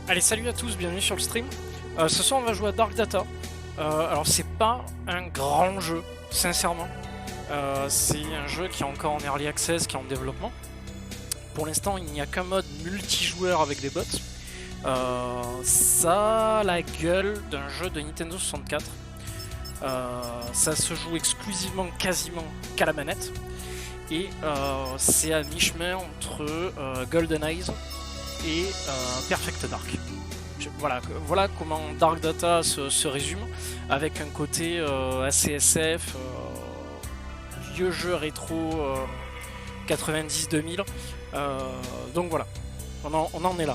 Allez, salut à tous, bienvenue sur le stream. Ce soir, on va jouer à Dark Data. Alors, c'est pas un grand jeu, sincèrement. C'est un jeu qui est encore en early access, qui est en développement. Pour l'instant, il n'y a qu'un mode multijoueur avec des bots. Ça a la gueule d'un jeu de Nintendo 64. Ça se joue exclusivement, quasiment qu'à la manette. Et c'est à mi-chemin entre Golden Eyes et Perfect Dark. Voilà comment Dark Data se résume, avec un côté assez SF, vieux jeu rétro 90-2000. Donc voilà, on en est là.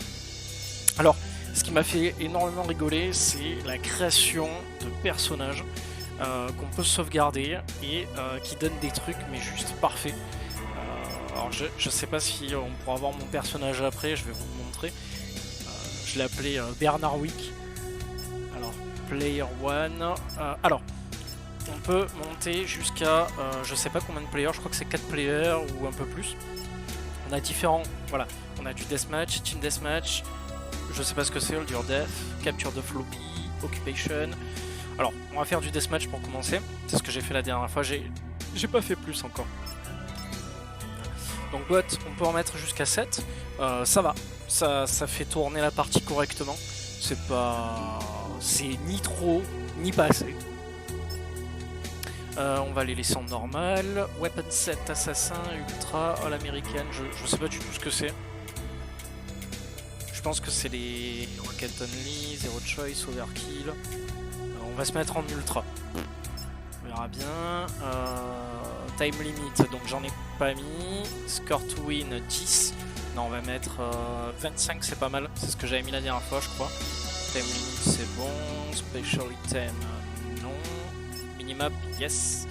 Alors, ce qui m'a fait énormément rigoler, c'est la création de personnages qu'on peut sauvegarder et qui donnent des trucs mais juste parfaits. Alors je sais pas si on pourra voir mon personnage après, je vais vous le montrer. Je l'ai appelé Bernard Wick. Alors, player 1. Alors, on peut monter jusqu'à je sais pas combien de players, je crois que c'est 4 players ou un peu plus. On a différents, voilà, on a du deathmatch, team deathmatch, je sais pas ce que c'est, hold your death, capture de floppy, occupation. Alors, on va faire du deathmatch pour commencer, c'est ce que j'ai fait la dernière fois, j'ai pas fait plus encore. Donc bot, on peut en mettre jusqu'à 7, ça va, ça fait tourner la partie correctement, c'est ni trop, ni pas assez. On va les laisser en normal, weapon set, assassin, ultra, all american, je sais pas du tout ce que c'est. Je pense que c'est les rocket only, zero choice, overkill. On va se mettre en ultra. On verra bien. Time limit, donc j'en ai pas mis. Score to win 10. Non, on va mettre 25, c'est pas mal. C'est ce que j'avais mis la dernière fois, je crois. Time limit, c'est bon. Special item, non. Minimap, yes.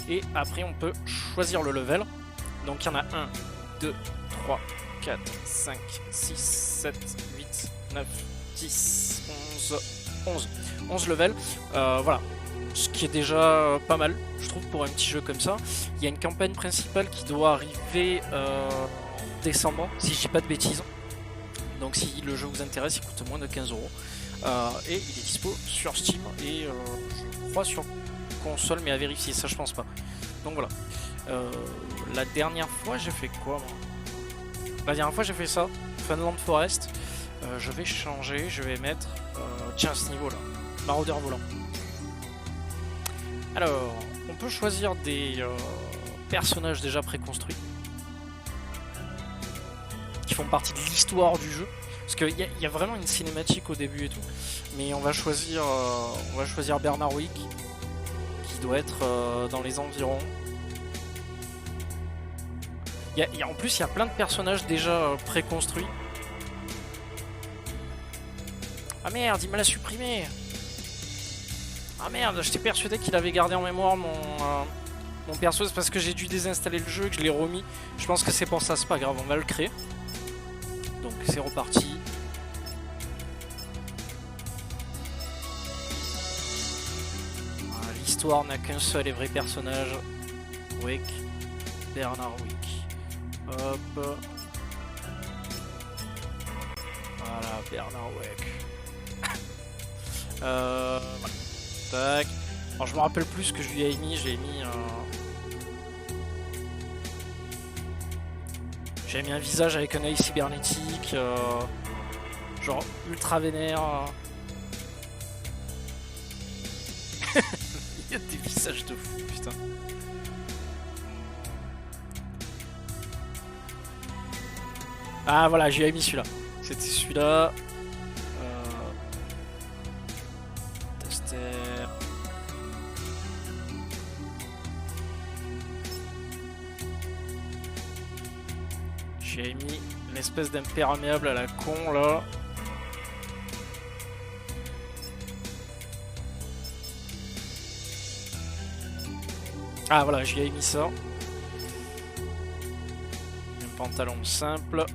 Et après, on peut choisir le level. Donc il y en a 1, 2, 3, 4, 5, 6, 7, 8, 9, 10, 11, 11 levels. Voilà. Ce qui est déjà pas mal, je trouve, pour un petit jeu comme ça. Il y a une campagne principale qui doit arriver en décembre, si je dis pas de bêtises. Donc si le jeu vous intéresse, il coûte moins de 15 €. Et il est dispo sur Steam et je crois sur console, mais à vérifier, ça je pense pas. Donc voilà. La dernière fois, j'ai fait quoi, moi ? La dernière fois, j'ai fait ça, Funland Forest. Je vais changer, je vais mettre... tiens, ce niveau-là, maraudeur volant. Alors, on peut choisir des personnages déjà préconstruits qui font partie de l'histoire du jeu, parce qu'il y a vraiment une cinématique au début et tout, mais on va choisir Bernard Wick, qui doit être dans les environs. En plus, il y a plein de personnages déjà préconstruits. Ah merde, il me l'a supprimé. Ah merde, j'étais persuadé qu'il avait gardé en mémoire mon perso, c'est parce que j'ai dû désinstaller le jeu, que je l'ai remis. Je pense que c'est pour ça, c'est pas grave, on va le créer. Donc c'est reparti. Voilà, l'histoire n'a qu'un seul et vrai personnage. Wick, Bernard Wick. Hop. Voilà, Bernard Wick. Voilà. Tac. Alors je me rappelle plus ce que je lui ai mis, j'ai mis un visage avec un œil cybernétique, genre ultra vénère. Il y a des visages de fou, putain. Ah voilà, j'ai mis celui-là. C'était celui-là. Tester. J'ai mis une espèce d'imperméable à la con là. Ah voilà, j'y ai mis ça. Un pantalon simple.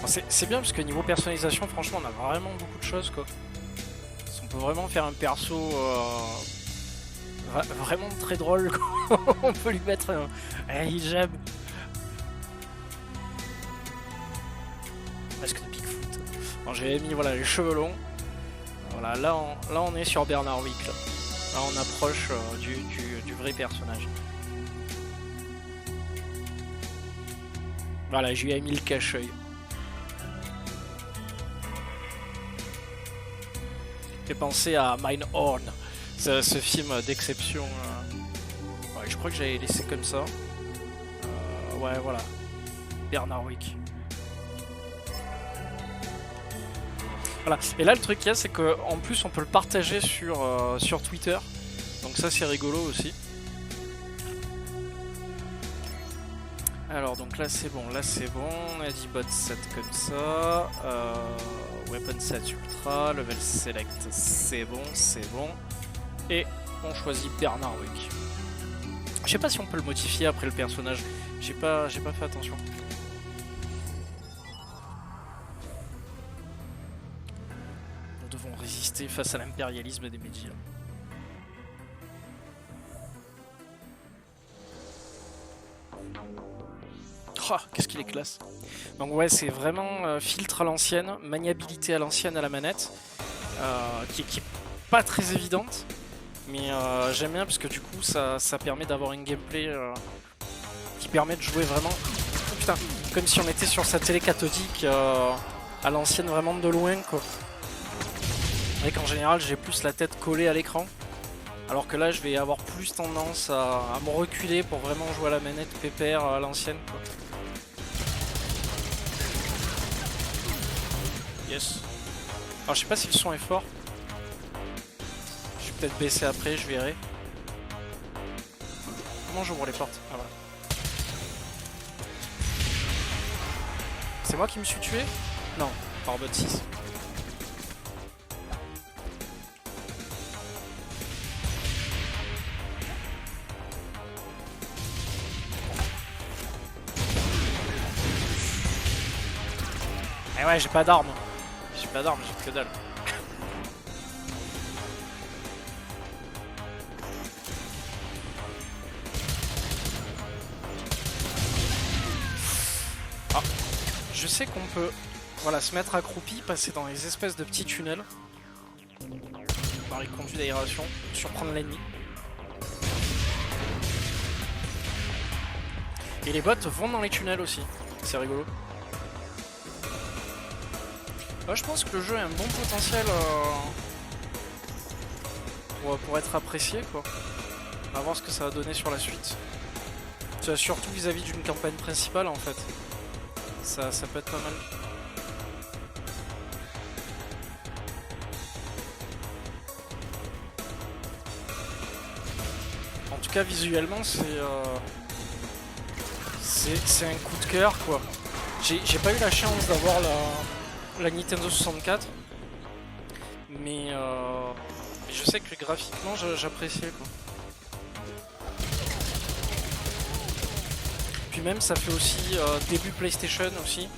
C'est bien parce que niveau personnalisation, franchement, on a vraiment beaucoup de choses quoi. On peut vraiment faire un perso vraiment très drôle quoi. On peut lui mettre un hijab. Masque de Bigfoot. quand j'avais mis voilà, les cheveux longs. Voilà, là on est sur Bernard Wick. Là on approche du vrai personnage. Voilà, je lui ai mis le cache-œil. Fait penser à Mindhorn, ce film d'exception. Ouais, je crois que j'avais laissé comme ça. Ouais, voilà. Bernard Wick. Voilà. Et là, le truc qu'il y a, c'est qu'en plus, on peut le partager sur Twitter. Donc ça, c'est rigolo aussi. Alors, donc là, c'est bon. Là, c'est bon. On a dit bot set comme ça. Weapon set ultra. Level select, c'est bon, c'est bon. Et on choisit Bernard Wick. Je sais pas si on peut le modifier après le personnage. J'ai pas fait attention. Nous devons résister face à l'impérialisme des médias. Oh, qu'est-ce qu'il est classe. Donc ouais, c'est vraiment filtre à l'ancienne, maniabilité à l'ancienne à la manette, qui est pas très évidente, mais j'aime bien parce que du coup ça permet d'avoir une gameplay qui permet de jouer vraiment, oh, putain, comme si on était sur sa télé cathodique à l'ancienne, vraiment de loin quoi. Et qu'en général j'ai plus la tête collée à l'écran, alors que là je vais avoir plus tendance à me reculer pour vraiment jouer à la manette pépère à l'ancienne quoi. Yes. Alors je sais pas si le son est fort. Je vais peut-être baisser après, je verrai. Comment j'ouvre les portes? Ah voilà. C'est moi qui me suis tué? Non, par bot 6. Eh ouais, j'ai pas d'armes. J'ai pas d'armes, j'ai que dalle. Ah, je sais qu'on peut, voilà, se mettre accroupi, passer dans les espèces de petits tunnels, dans les conduits d'aération, surprendre l'ennemi. Et les bots vont dans les tunnels aussi, c'est rigolo. Je pense que le jeu a un bon potentiel pour être apprécié quoi. On va voir ce que ça va donner sur la suite. Surtout vis-à-vis d'une campagne principale en fait. Ça peut être pas mal. En tout cas visuellement c'est un coup de cœur quoi. J'ai pas eu la chance d'avoir la Nintendo 64, mais je sais que graphiquement j'appréciais quoi. Puis même ça fait aussi début PlayStation aussi,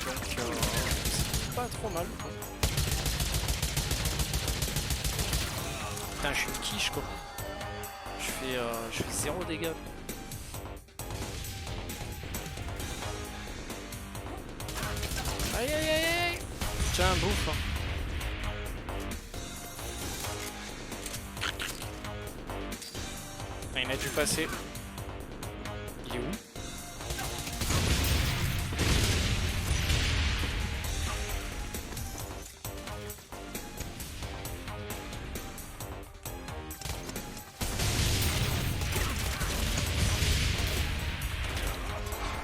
donc c'est pas trop mal quoi. Putain, je suis une quiche quoi. Je fais 0 dégâts. Aïe aïe aïe aïe. Tiens, bouffe. Ah, il a dû passer. Il est où?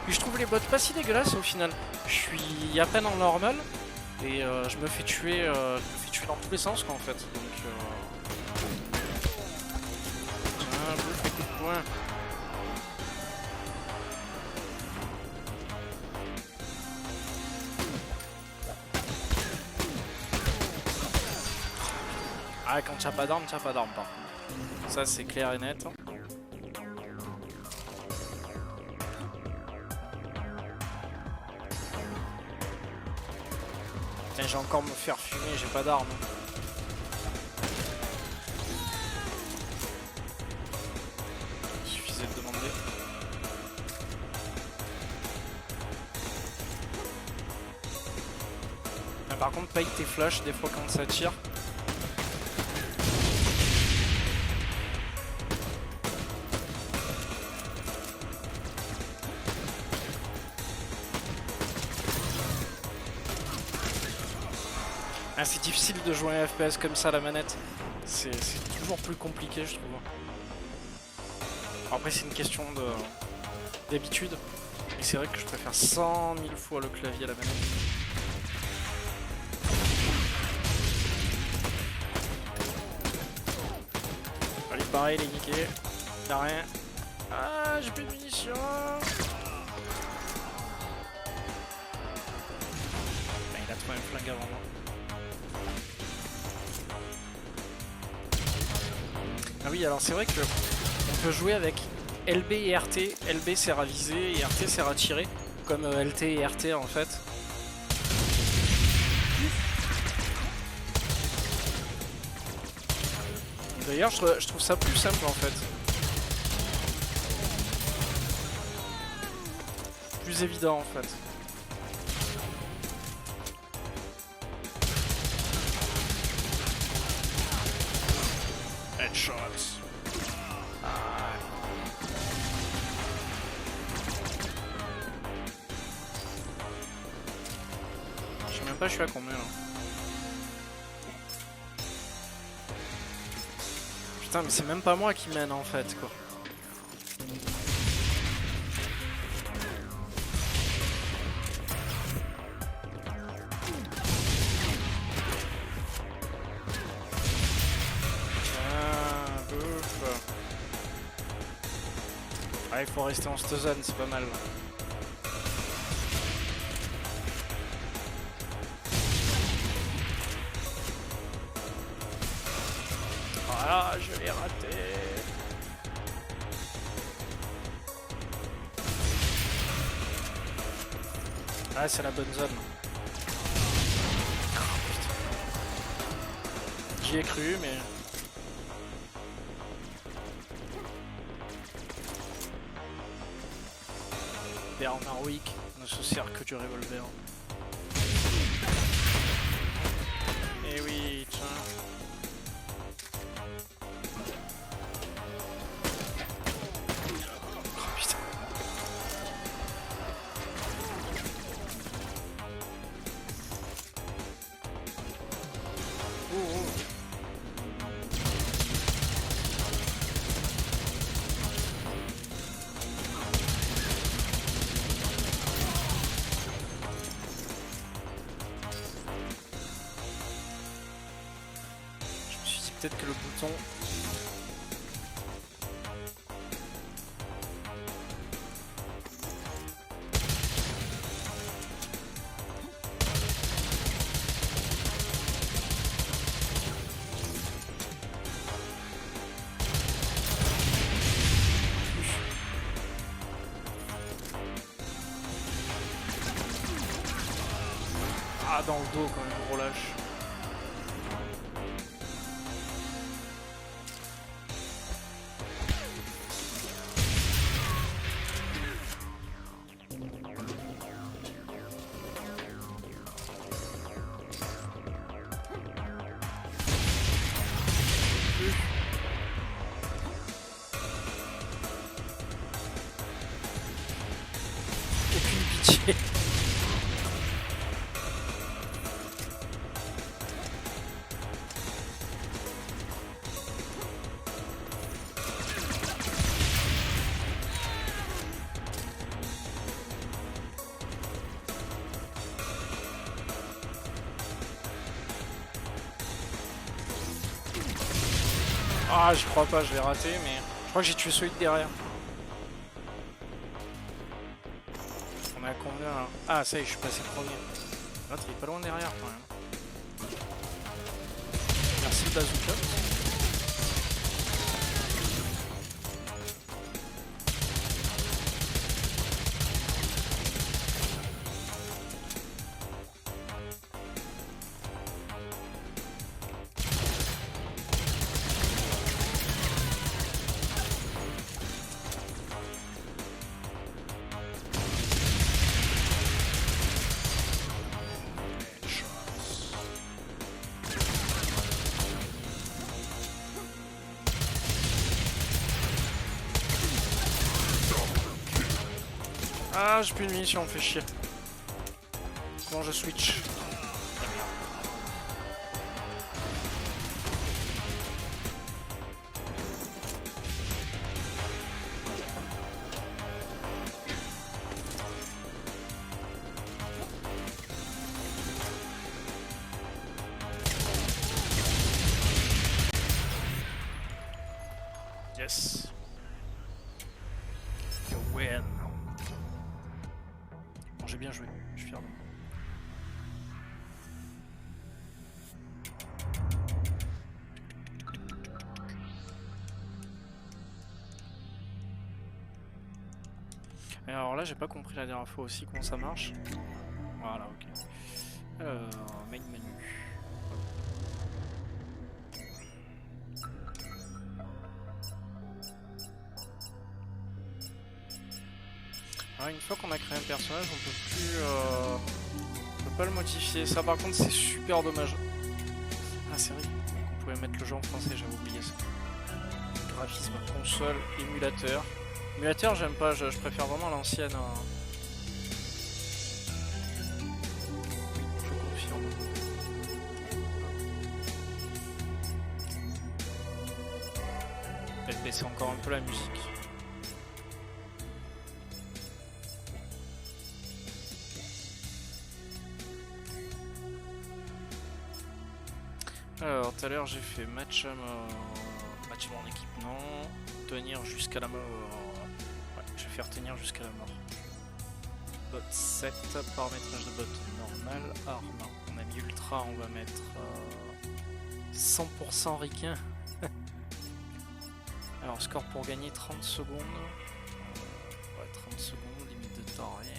Puis je trouve les bots pas si dégueulasses au final. Je suis à peine en normal et je me fais tuer dans tous les sens quoi en fait. Donc tiens, bouffe les coups de poing. Ah, quand t'as pas d'armes par contre. Ça c'est clair et net. Putain, j'ai encore me faire fumer, j'ai pas d'armes. Il suffisait de demander. Ah Par contre, paye tes flashs des fois quand ça tire. Ah, c'est difficile de jouer un FPS comme ça à la manette. C'est toujours plus compliqué, je trouve. Après, c'est une question d'habitude. Et c'est vrai que je préfère 100 000 fois le clavier à la manette. Allez, pareil, il est niqué. Y'a rien. Ah, j'ai plus de munitions. Il a trouvé un flingue avant moi. Ah oui, alors c'est vrai que on peut jouer avec LB et RT. LB sert à viser et RT sert à tirer, comme LT et RT en fait. D'ailleurs, je trouve ça plus simple en fait. Plus évident en fait. Headshots. Je sais même pas je suis à combien là. Putain mais c'est même pas moi qui mène en fait quoi. Ah, il faut rester en cette zone, c'est pas mal. Voilà, je l'ai raté. Ah, c'est la bonne zone. Oh, j'y ai cru, mais... Bernard Wick ne se sert que du revolver. Eh oui, tiens. Oh putain. Oh, oh. Peut-être que le bouton... Ah, dans le dos quand même, gros lâche. Aucune pitié. Ah, je crois pas, je vais rater, mais je crois que j'ai tué celui de derrière. On est à combien là? Ah, ça y est, je suis passé premier. L'autre il est pas loin derrière quand même. Merci le bazooka. Ah, j'ai plus de munitions, on fait chier. Comment je switch? Yes. You win. Bon, j'ai bien joué, je suis fier de moi. Et alors là, j'ai pas compris la dernière fois aussi comment ça marche. Voilà, ok. Alors, main menu. Alors, une fois qu'on a créé un personnage, on peut plus, on peut pas le modifier. Ça, par contre, c'est super dommage. Ah, c'est vrai qu'on pouvait mettre le jeu en français, j'avais oublié ça. Graphisme, console, émulateur. Émulateur, j'aime pas, je préfère vraiment l'ancienne. Je confirme. Peut-être baisser encore un peu la musique. Alors, tout à l'heure, j'ai fait match à mort. Match mon équipe, non. Tenir jusqu'à la mort. Ouais, je vais faire tenir jusqu'à la mort. Bot 7, paramétrage de bot normal. Arme, on a mis ultra, on va mettre 100% ricain. Alors, score pour gagner 30 secondes. Ouais, 30 secondes, limite de temps, rien.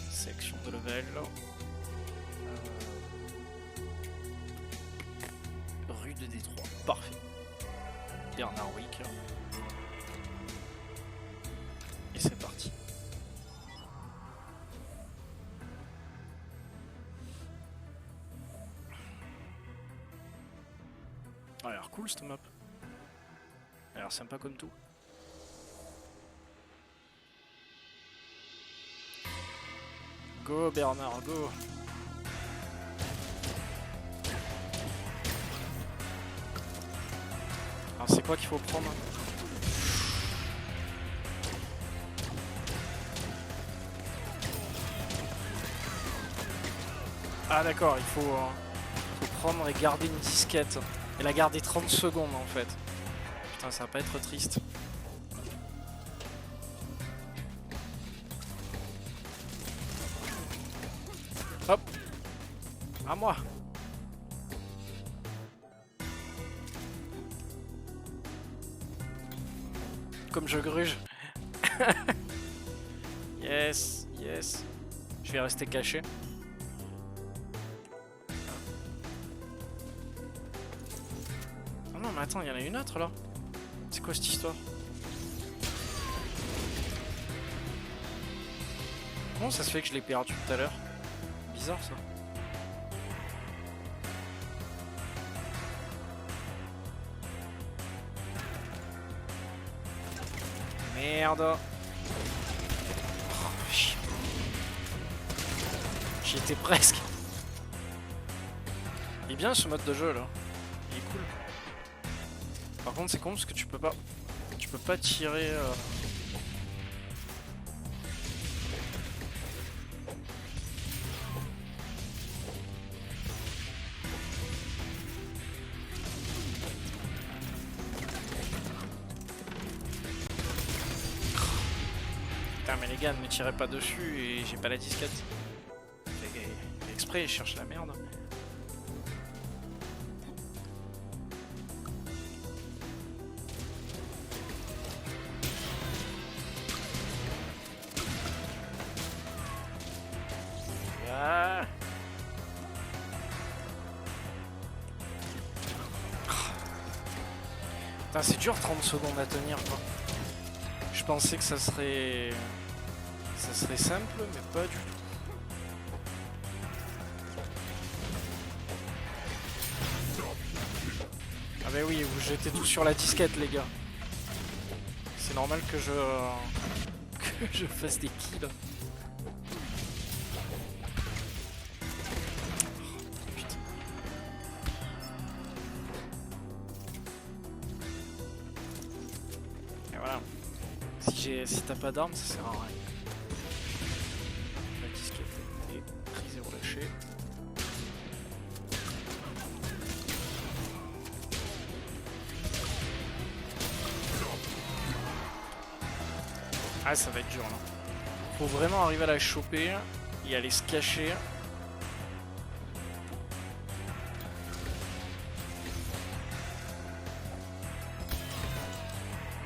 Sélection de level. Rue de Détroit, parfait. Bernard Wick. Et c'est parti. Ah, elle a l'air cool cette map. Elle a l'air sympa comme tout. Go Bernard, go. Alors c'est quoi qu'il faut prendre? Ah d'accord, il faut prendre et garder une disquette. Et la garder 30 secondes en fait. Putain, ça va pas être triste. Hop. À moi. Comme je gruge. Yes, yes. Je vais rester caché. Oh non mais attends, il y en a une autre là. C'est quoi cette histoire? Comment ça se fait que je l'ai perdu tout à l'heure? Bizarre ça. Merde. Oh, j'y étais presque. Il est bien ce mode de jeu là. Il est cool. Par contre c'est con parce que tu peux pas tirer. Putain mais les gars ne me tirez pas dessus et j'ai pas la disquette. Fait exprès, je cherche la merde. Ah. Putain c'est dur 30 secondes à tenir quoi. Je pensais que ça serait simple, mais pas du tout. Ah bah oui, vous jetez tout sur la disquette les gars. C'est normal que je fasse des kills. Putain. Et voilà. Si t'as pas d'armes, ça sert à rien. La disquette est prise et relâchée. Ah, ça va être dur là. Faut vraiment arriver à la choper et aller se cacher.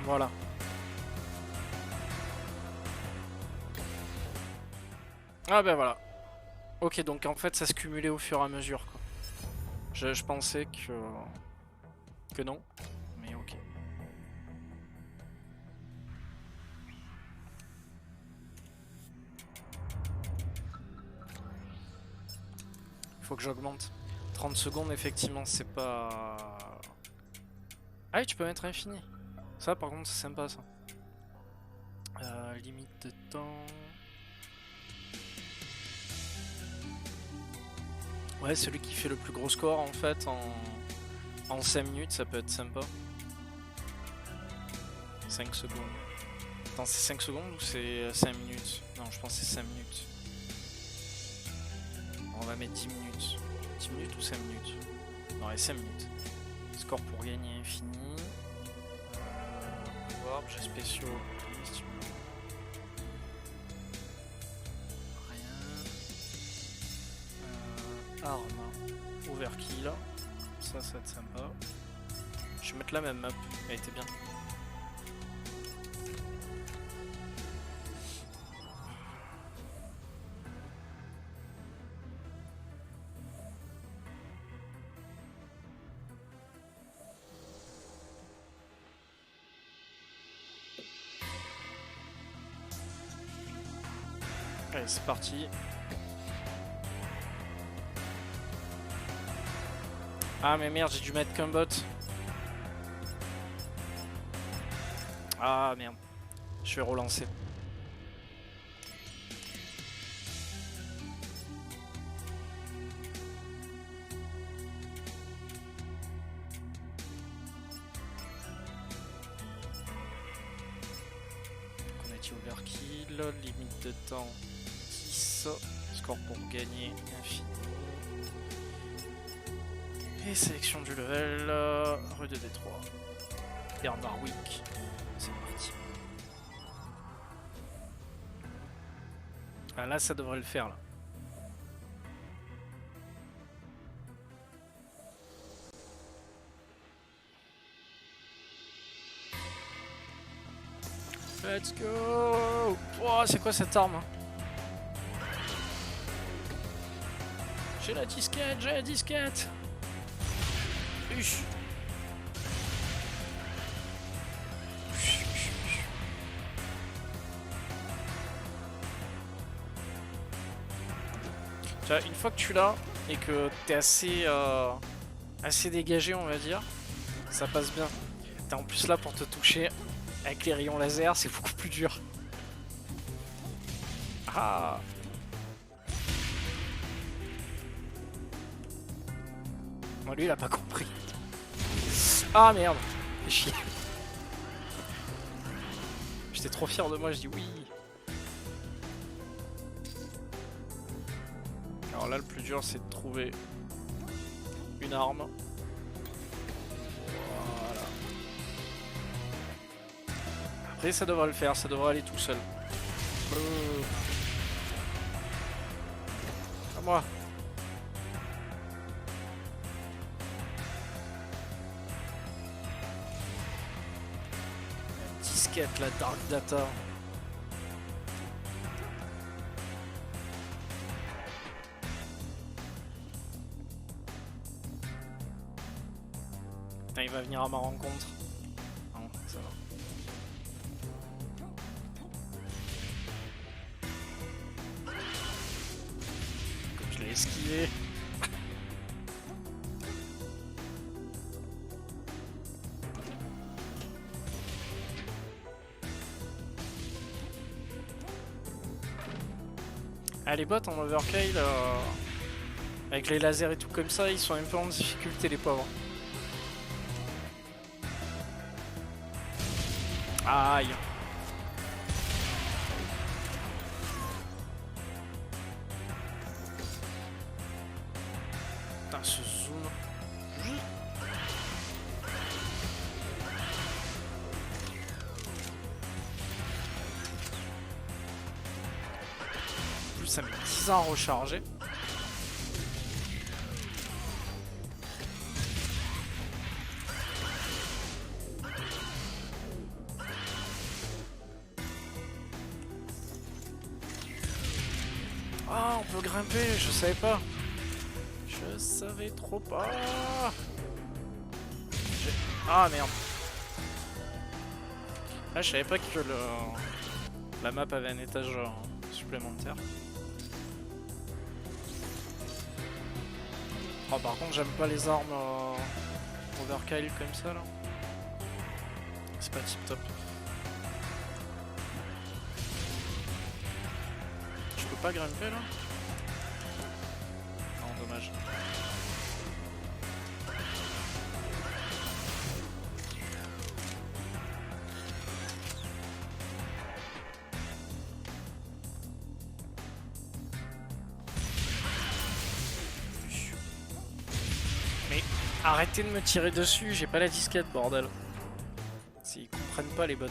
Voilà. Ah ben voilà. Ok, donc en fait ça se cumulait au fur et à mesure quoi. Je pensais que non, mais ok. Faut que j'augmente. 30 secondes effectivement c'est pas... Ah oui, tu peux mettre infini. Ça par contre c'est sympa ça. Limite de temps... Ouais, celui qui fait le plus gros score en fait en 5 minutes, ça peut être sympa. 5 secondes. Attends, c'est 5 secondes ou c'est 5 minutes? Non, je pense que c'est 5 minutes. On va mettre 10 minutes. 10 minutes ou 5 minutes? Non, allez, 5 minutes. Score pour gagner infini. Pouvoir, objet spéciaux. Arme, overkill, ça va être sympa. Je vais mettre la même map, elle était bien. Allez, c'est parti. Ah mais merde, j'ai dû mettre qu'un bot. Ah merde. Je vais relancer. On a dit overkill, limite de temps 10, score pour gagner infini. Et sélection du level, rue de Détroit. Bernard Wick, c'est parti. Ah là ça devrait le faire là. Let's go. Oh, c'est quoi cette arme? J'ai la disquette, Uch. Une fois que tu l'as et que t'es assez dégagé, on va dire, ça passe bien. T'es en plus là pour te toucher avec les rayons laser, c'est beaucoup plus dur. Ah. Bon, lui il a pas compris. Ah merde, fais chier. J'étais trop fier de moi, je dis oui. Alors là le plus dur c'est de trouver une arme. Voilà. Après ça devrait le faire, ça devrait aller tout seul. À moi. La disquette, la Dark Data. Putain, il va venir à ma rencontre. Non, ça va. Comme je l'ai esquivé. Ah, les bots en overkill, avec les lasers et tout comme ça, ils sont un peu en difficulté, les pauvres. Aïe. Putain, ce zoom. En plus, ça met 10 ans à recharger. Ah, on peut grimper, je savais pas. Je savais trop pas. Ah merde. Ah, je savais pas que la map avait un étage supplémentaire. Oh, par contre, j'aime pas les armes overkill comme ça là. C'est pas tip top. Je peux pas grimper là? Non, dommage. Mais arrêtez de me tirer dessus, j'ai pas la disquette, bordel. S'ils comprennent pas les bots.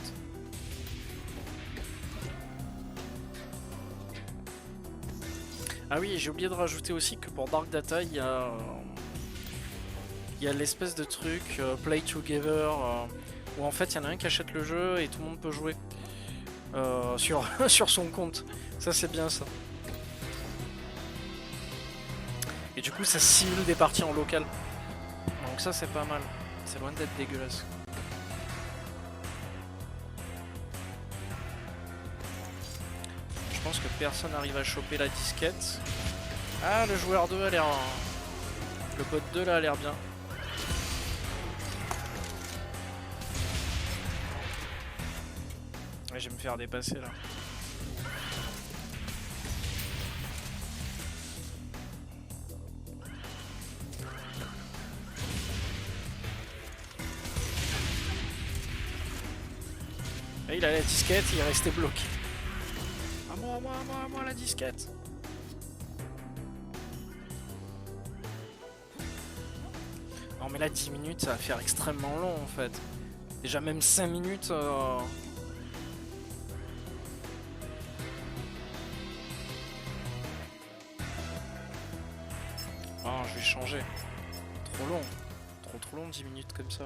Ah oui, j'ai oublié de rajouter aussi que pour Dark Data, il y a l'espèce de truc Play Together où en fait il y en a un qui achète le jeu et tout le monde peut jouer sur, sur son compte. Ça c'est bien ça. Et du coup ça simule des parties en local. Donc ça c'est pas mal. C'est loin d'être dégueulasse. Je pense que personne n'arrive à choper la disquette. Ah, le joueur 2 a l'air... Le bot 2 là a l'air bien. Ouais, je vais me faire dépasser là. Et il a la disquette, il est resté bloqué. À moi, à moi, à moi, à moi la disquette. Non mais là 10 minutes ça va faire extrêmement long en fait. Déjà même 5 minutes... Oh, je vais changer. Trop long. Trop long 10 minutes comme ça.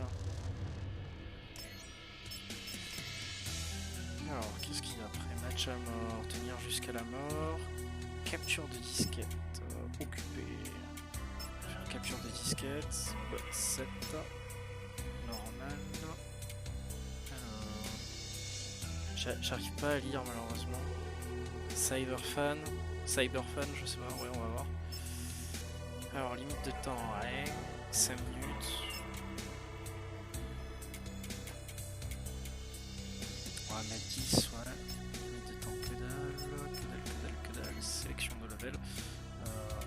Alors, qu'est-ce qu'il y a après? Match à mort, tenir jusqu'à la mort. Capture de disquette. Occuper. Faire capture de disquette. 7. Normal. J'arrive pas à lire malheureusement. Cyberfan. Cyberfan, je sais pas, ouais, on va voir. Alors, limite de temps, ouais. 5 minutes. On va mettre 10, ouais. Limite de temps, que dalle, que dalle. Sélection de level. Alors,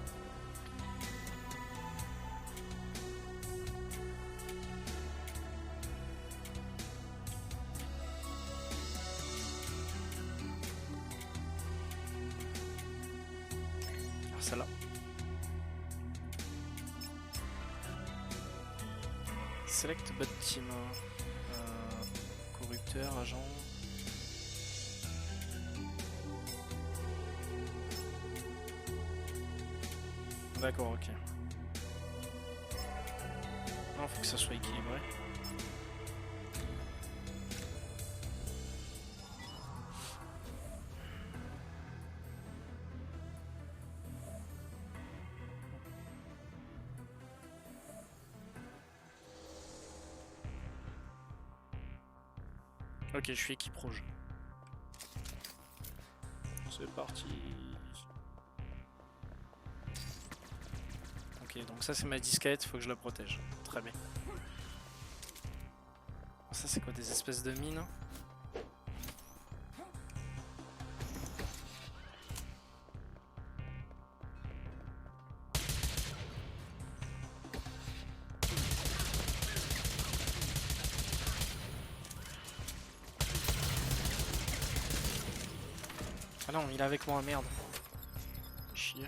celle-là. Select bot team. Corrupteur, agent. D'accord, ok. Non, faut que ça soit équilibré. Ok, je suis équipe rouge. C'est parti. Ok, donc ça c'est ma disquette, faut que je la protège. Très bien. Ça c'est quoi, des espèces de mines? Ah non, il est avec moi, merde. Chier.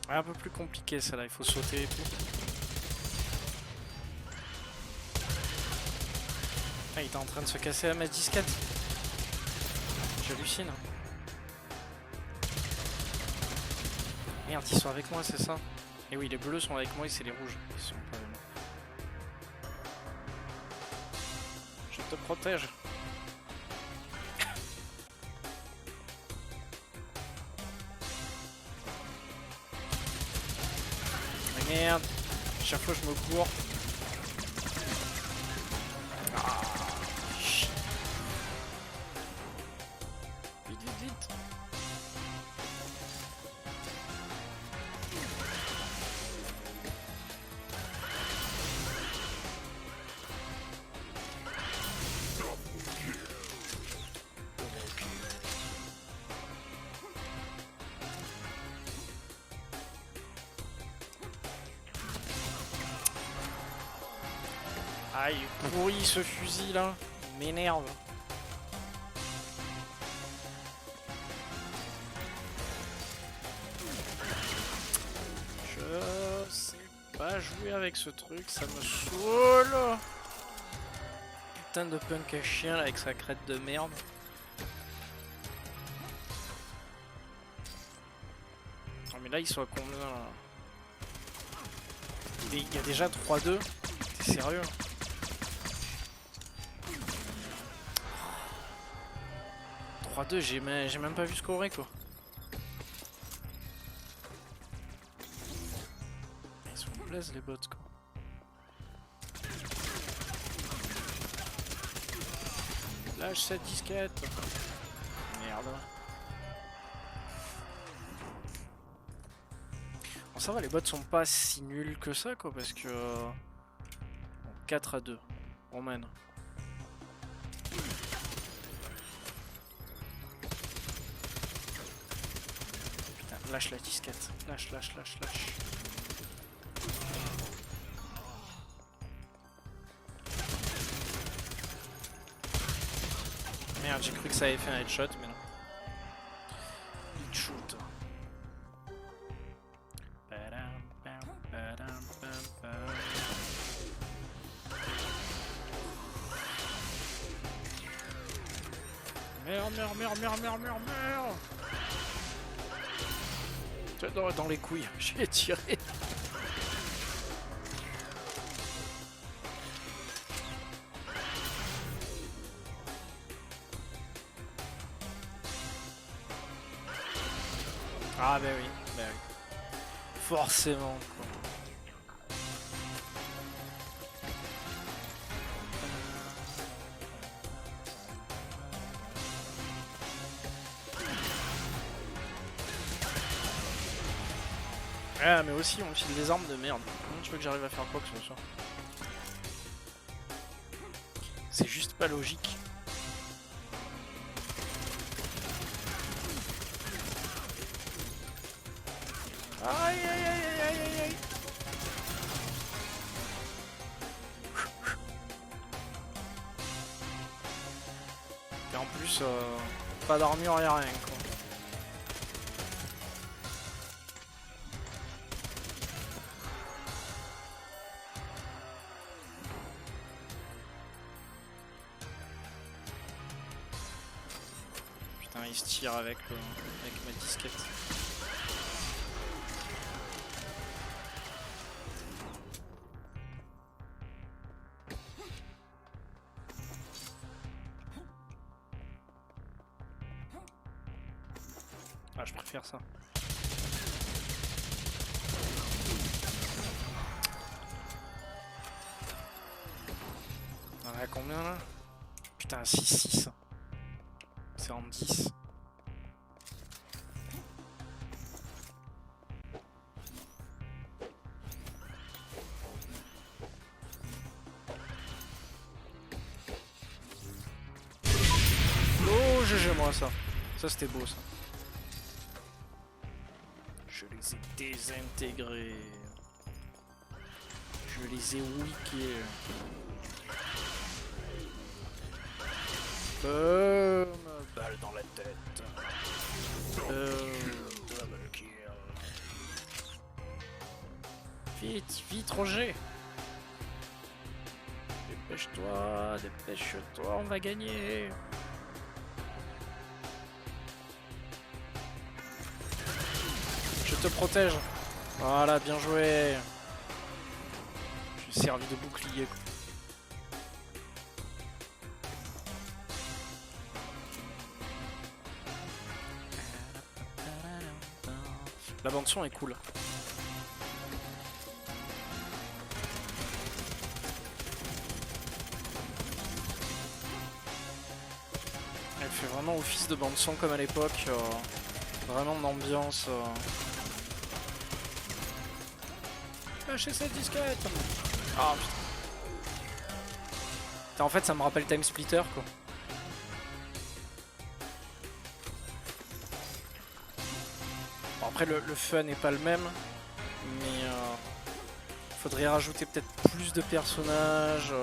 Ouais, un peu plus compliqué celle-là, il faut sauter et tout. Ah, il était en train de se casser ma disquette. J'hallucine. Merde, ils sont avec moi, c'est ça? Et oui, les bleus sont avec moi et c'est les rouges qui sont pas avec moi. Je te protège. Mais merde, chaque fois je me cours. Ah, shit. Vite, vite, vite. Aïe, pourri ce fusil là, il m'énerve. Je sais pas jouer avec ce truc, ça me saoule. Putain de punk à chien là, avec sa crête de merde. Ah mais là ils sont à combien là? Il y a déjà 3-2. T'es sérieux? J'ai même pas vu scorer quoi. Ils sont blesses les bots quoi. Lâche cette disquette. Merde. Bon, ça va, les bots sont pas si nuls que ça quoi parce que... Bon, 4-2. On mène. Lâche la disquette. Lâche, lâche, lâche, lâche. Merde, j'ai cru que ça avait fait un headshot, mais non. Il shoot. Merde, merde, merde, merde, merde, merde, merde. Dans les couilles, j'ai tiré. Ah bah oui, bah oui. Forcément quoi. Ah mais aussi on me file des armes de merde. Comment tu veux que j'arrive à faire quoi que ce soit? C'est juste pas logique. Aïe aïe aïe aïe aïe aïe aïe. Et en plus pas d'armure et rien quoi. Putain il se tire avec ma disquette. Ah, je préfère ça. On est à combien là? Putain, 6-6. C'est en 10. Oh, GG moi ça. Ça c'était beau ça. désintégrés. Je les ai wickés. Balle dans la tête. Double kill. Vite, vite Roger. Dépêche-toi, dépêche-toi, on va gagner. Je te protège. Voilà, bien joué. Je suis servi de bouclier. La bande son est cool. Elle fait vraiment office de bande son comme à l'époque. Vraiment d'ambiance. Lâchez cette disquette. Ah putain. En fait ça me rappelle Time Splitter quoi. Bon, après le fun n'est pas le même. Mais faudrait rajouter peut-être plus de personnages.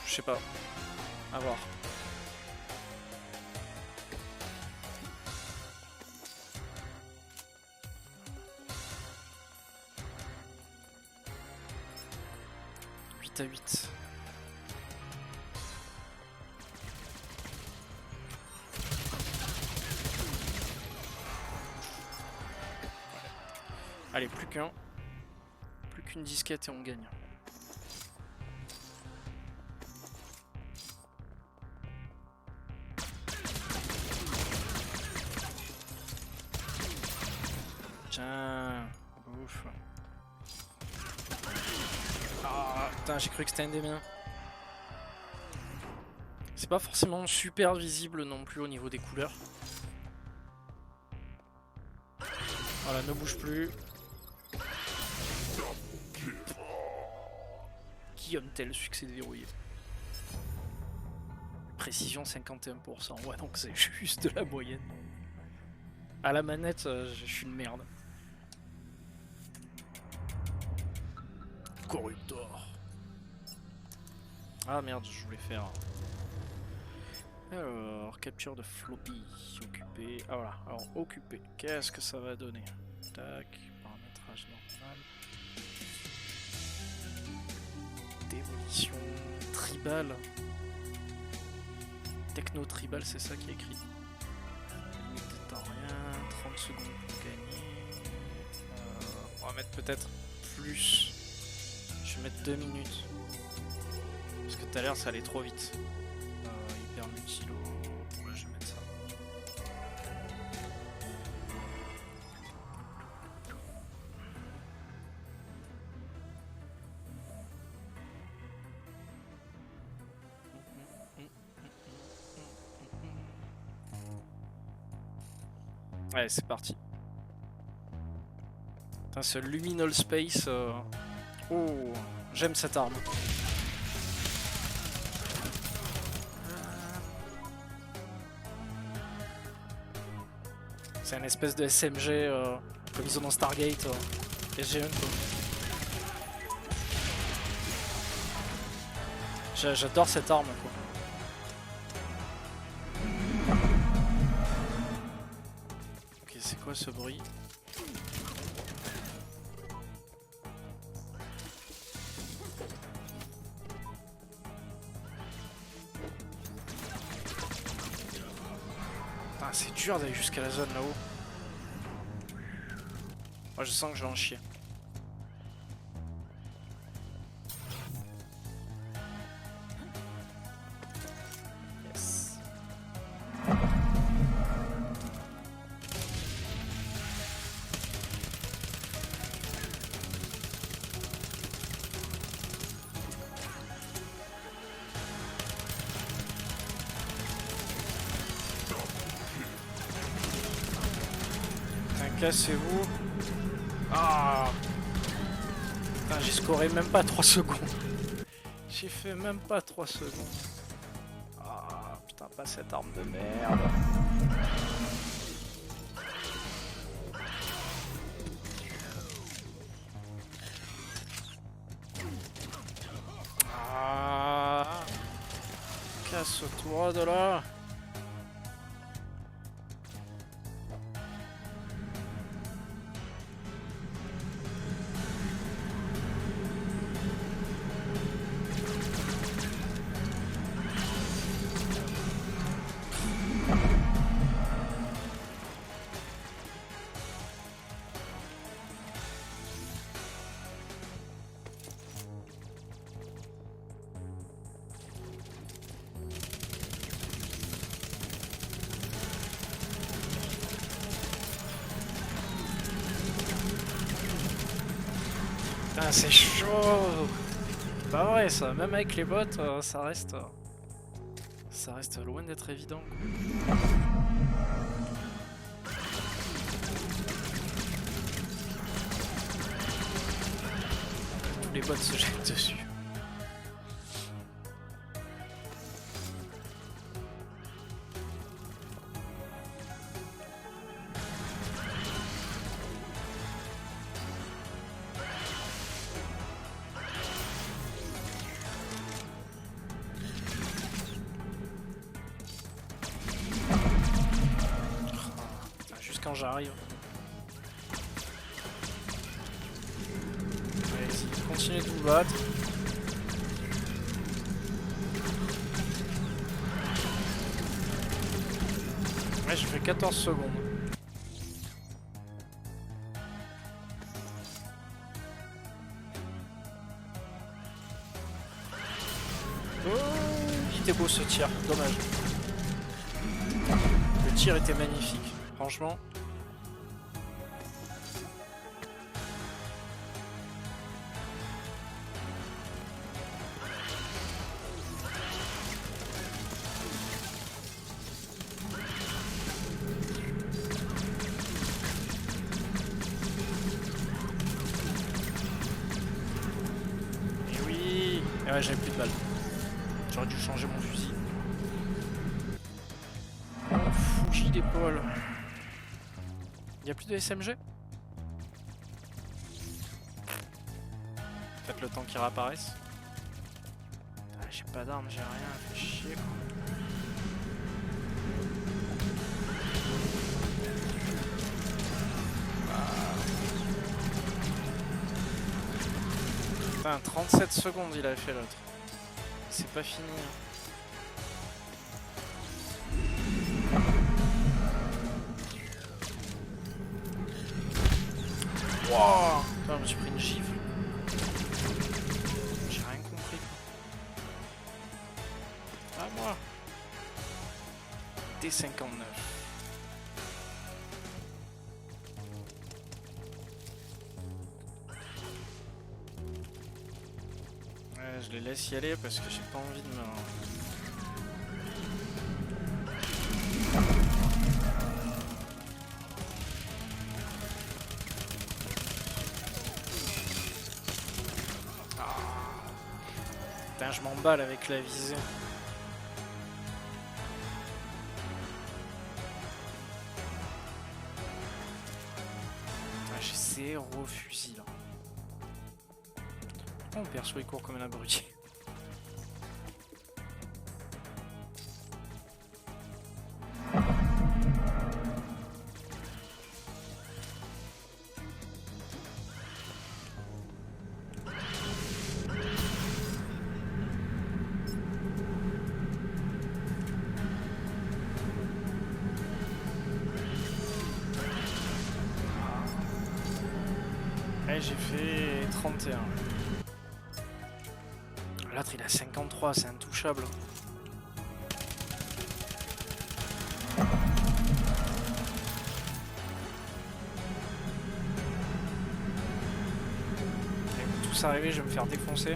Je sais pas. À voir. À 8. Allez, plus qu'une disquette et on gagne. Tiens, ouf. Ah putain, j'ai cru que c'était un des miens. C'est pas forcément super visible non plus au niveau des couleurs. Voilà, ne bouge plus. Guillaume tel succès de verrouillé. Précision 51%. Ouais, donc c'est juste de la moyenne. À la manette, je suis une merde. Corruptor. Ah merde, je voulais faire. Alors, capture de floppy. Occupé. Ah voilà, alors occupé. Qu'est-ce que ça va donner? Tac, paramétrage normal. Démolition. Tribal. Techno tribal, c'est ça qui est écrit. Limite de temps rien. 30 secondes pour gagner. On va mettre peut-être plus. Je vais mettre 2 minutes. Parce que tout à l'heure ça allait trop vite. Hyper multilo. Ouais, je vais mettre ça. Ouais, c'est parti. Putain, ce Luminal Space. Oh, j'aime cette arme. C'est une espèce de SMG comme ils ont dans Stargate. SG1 quoi. J'adore cette arme quoi. Ok, c'est quoi ce bruit? C'est dur d'aller jusqu'à la zone là-haut. Moi je sens que je vais en chier. Yes. Cassez-vous. Ah putain, j'ai scoré même pas 3 secondes. J'ai fait même pas 3 secondes. Ah putain, pas cette arme de merde. Casse-toi de là. Putain, c'est chaud. Pas vrai ça, même avec les bots, ça reste loin d'être évident. Tous les bots se jettent dessus. Quand j'arrive. Allez-y, continuez de vous battre. Ouais, je fais 14 secondes. Oh, il était beau ce tir, dommage. Le tir était magnifique, franchement. Et ouais, j'avais plus de balles. J'aurais dû changer mon fusil. Oh, fusil d'épaule. Y'a plus de SMG? Faites le temps qu'ils réapparaissent. Ah, j'ai pas d'armes, j'ai rien, fait chier quoi. Putain, 37 secondes il a fait l'autre. C'est pas fini. Wouah! Putain, je me suis pris une gifle. J'ai rien compris. Ah moi! T59. Je les laisse y aller parce que j'ai pas envie de me... Ah. Putain, je m'emballe avec la visée. J'ai 0 fusil là. Mon perso il court comme un abruti. Ouais, j'ai fait 31. L'autre il a 53, c'est intouchable. Ils vont tous arriver, je vais me faire défoncer.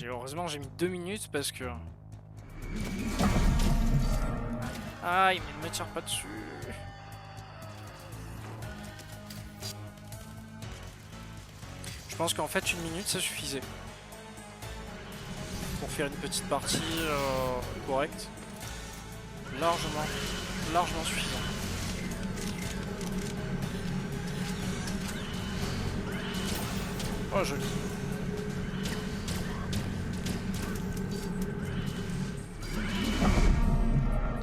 Heureusement j'ai mis 2 minutes parce que... Ah, il ne me tire pas dessus. Je pense qu'en fait 1 minute ça suffisait. pour faire une petite partie correcte. Largement suffisant. Oh joli.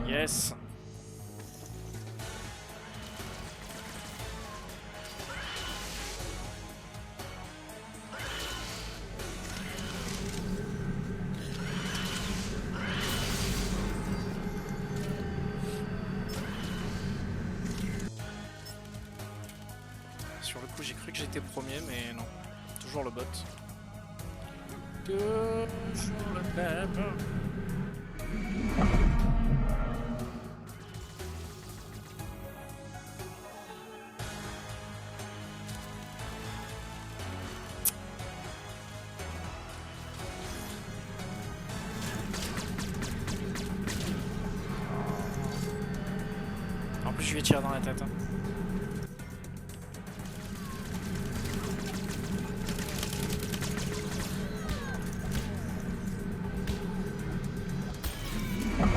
Yes. Sur le coup j'ai cru que j'étais premier mais non. Toujours le bot. Toujours le même. En plus je vais tirer dans la tête. Hein.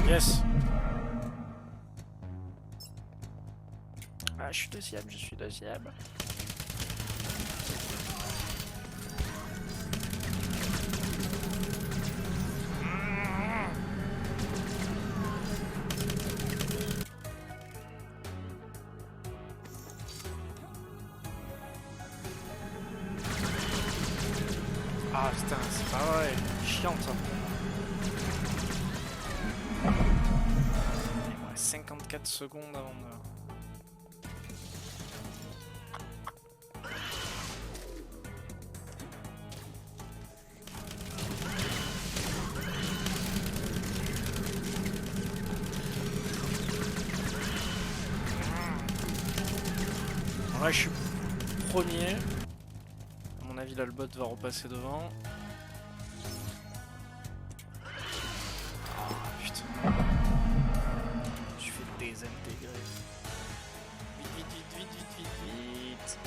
Yes. Ah, je suis deuxième. Ah putain, c'est pas vrai, chiant ça. 54 secondes avant de... Là je suis premier. À mon avis là le bot va repasser devant. Ah putain. Je fais désintégrer. Vite.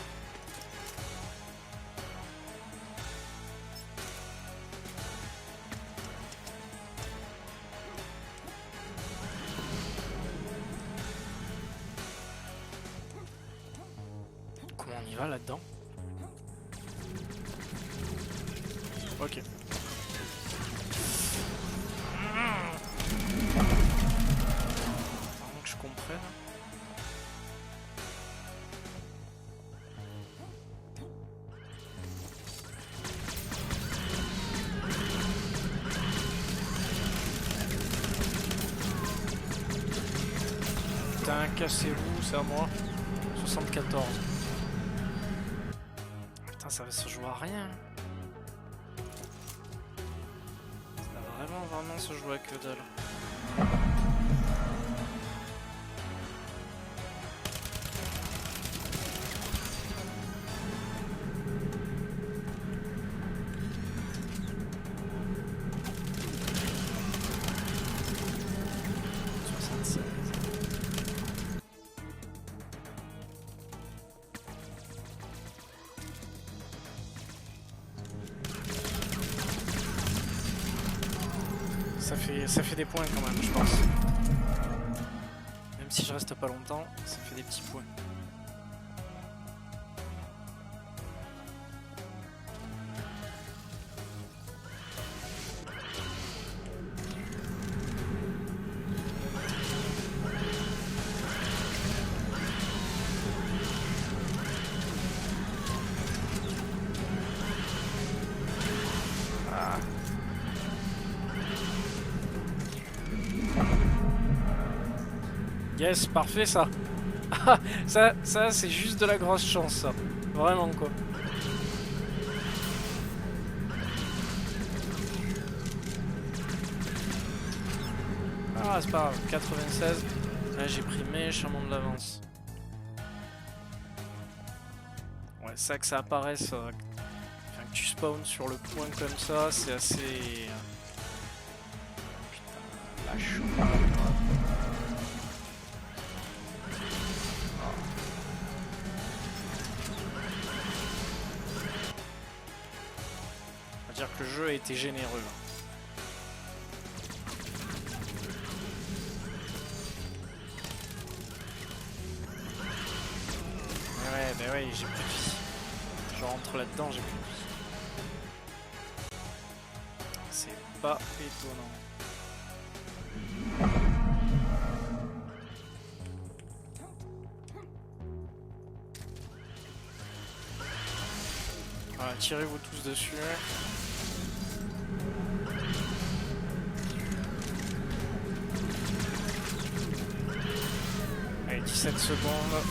Comment on y va là-dedans? Ok. Avant que je comprenne. Putain, cassez-vous, c'est à moi. 74. Putain, ça va se jouer à rien. Ça va vraiment se jouer à que dalle. Ça fait des points quand même, je pense. Même si je reste pas longtemps, ça fait des petits points. Yes, parfait ça. ça c'est juste de la grosse chance ça. Vraiment quoi. Ah c'est pas grave, 96. Là j'ai pris méchamment de l'avance. Ouais, ça que ça apparaisse, enfin, que tu spawns sur le point comme ça, c'est assez... Putain, lâche. On va dire que le jeu a été généreux. ouais, j'ai plus de vie. Je rentre là-dedans, j'ai plus de vie. C'est pas étonnant. Voilà, tirez-vous tous dessus. Allez, 17 secondes.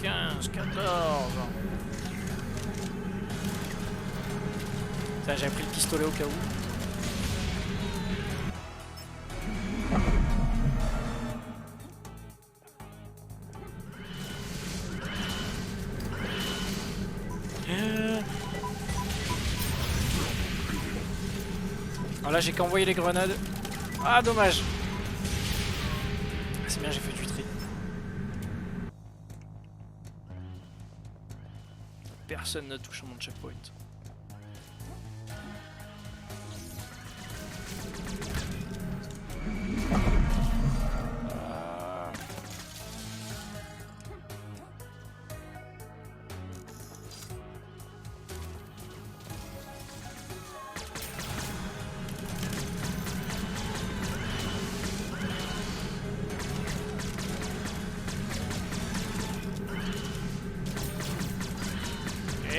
15, 14. Ça, j'ai pris le pistolet au cas où. Ah là j'ai qu'envoyé les grenades. Ah dommage. C'est bien, j'ai fait du tri. Personne ne touche à mon checkpoint.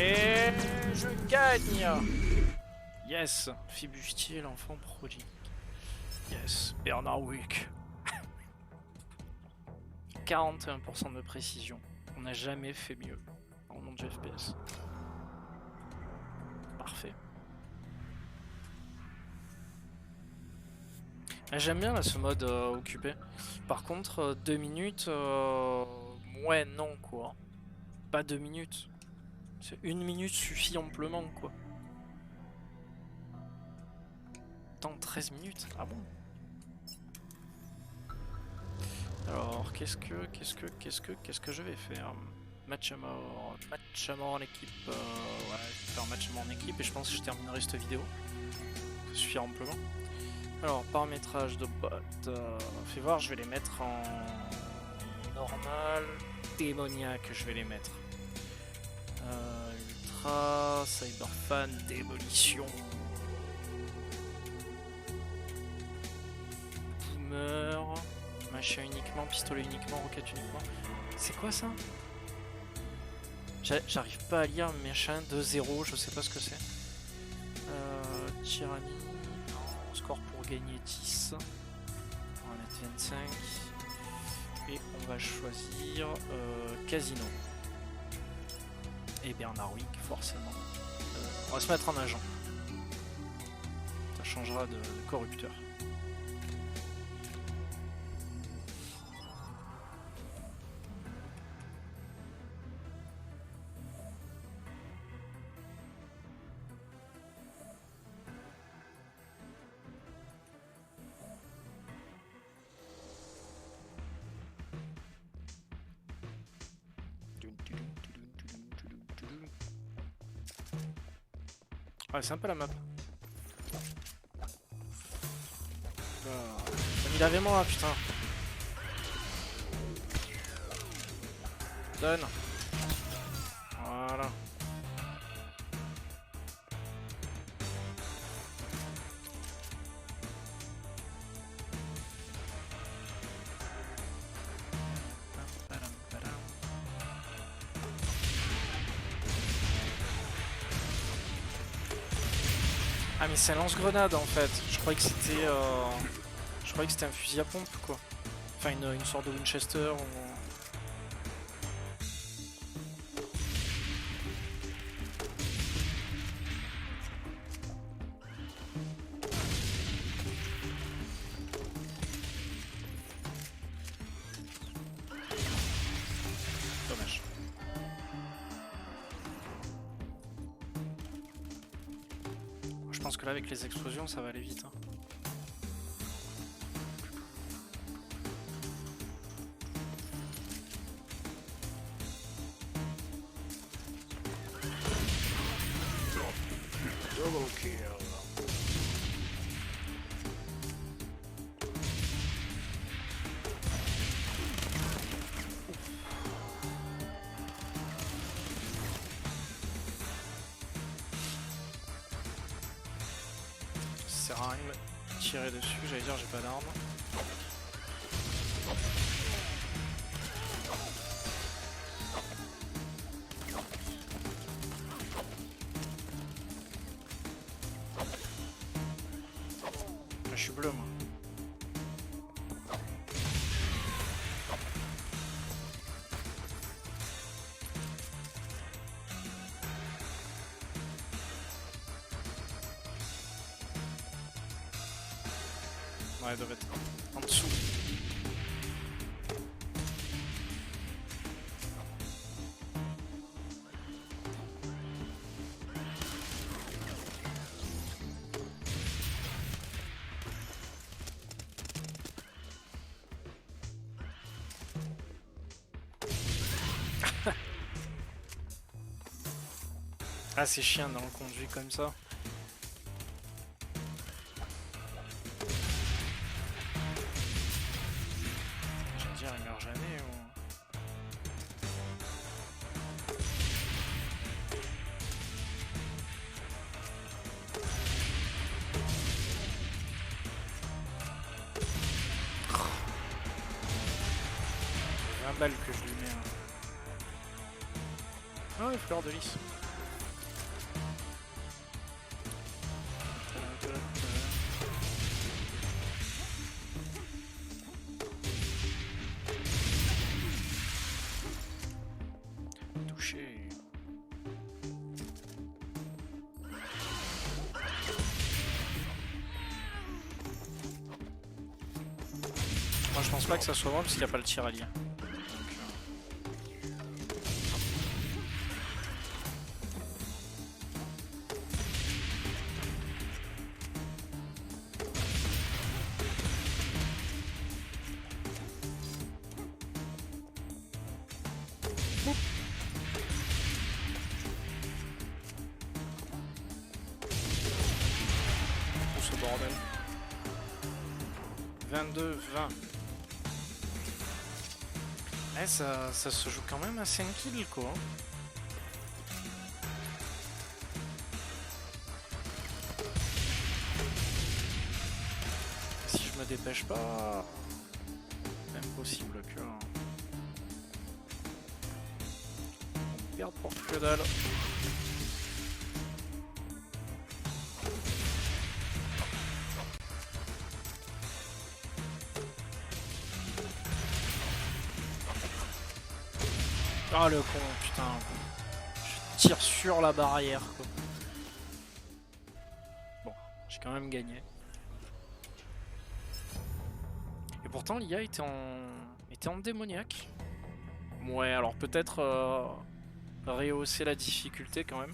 Et je gagne. Yes, Fibustier, l'enfant prodigue. Yes, Bernard Wick. 41% de précision. On n'a jamais fait mieux en monde de FPS. Parfait. J'aime bien là, ce mode occupé. Par contre, 2 minutes, ouais, non quoi. Pas 2 minutes. 1 minute suffit amplement quoi. Attends, 13 minutes? Ah bon? Alors, qu'est-ce que je vais faire? Match à mort en équipe. Ouais, je vais faire match à mort en équipe et je pense que je terminerai cette vidéo. Ça suffit amplement. Alors, paramétrage de bot. Fais voir, je vais les mettre en normal. Démoniaque, je vais les mettre. Ultra, Cyberfan, démolition. Boomer. Machin uniquement, pistolet uniquement, roquette uniquement. C'est quoi ça? J'arrive pas à lire machin 2-0, je sais pas ce que c'est. Tyrannie. Non, score pour gagner 10. On va mettre 25. Et on va choisir Casino. Et Bernard Wick, forcément. On va se mettre en agent. Ça changera de corrupteur. Ouais, c'est un peu la map. J'ai mis l'avait moi, putain. Donne. Voilà. Ah mais c'est un lance-grenade en fait. Je croyais que c'était un fusil à pompe quoi. Enfin une sorte de Winchester ou... Dommage. Je pense que là avec les explosions ça va aller vite. Hein. Double kill. rien me tirer dessus, j'allais dire j'ai pas d'armes. Je suis bleu moi. Ouais, elle devait être en dessous. Ah, c'est chiant dans le conduit comme ça. J'allais dire, il meurt jamais ou... C'est un balle que je lui mets. Ah ouais, fleur de lys. Touché. Moi je pense pas que ça soit moi parce qu'il n'y a pas le tir allié. Ce bordel. 22-20. Eh, ça se joue quand même à 5 kills quoi. Si je me dépêche pas, impossible que on perde pour que dalle. Ah le con, putain. Je tire sur la barrière quoi. Bon, j'ai quand même gagné. Et pourtant l'IA était en démoniaque. Ouais, alors peut-être rehausser la difficulté quand même.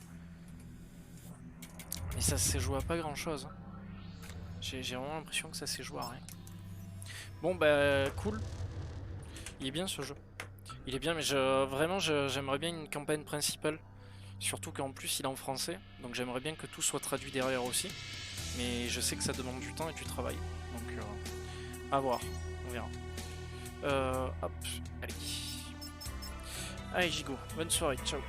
Mais ça s'est joué à pas grand chose. J'ai vraiment l'impression que ça s'est joué à rien. Bon bah cool. Il est bien ce jeu. Il est bien, mais vraiment j'aimerais bien une campagne principale. Surtout qu'en plus il est en français, donc j'aimerais bien que tout soit traduit derrière aussi. Mais je sais que ça demande du temps et du travail. Donc à voir, on verra. Hop, allez. Allez Gigo, bonne soirée, ciao.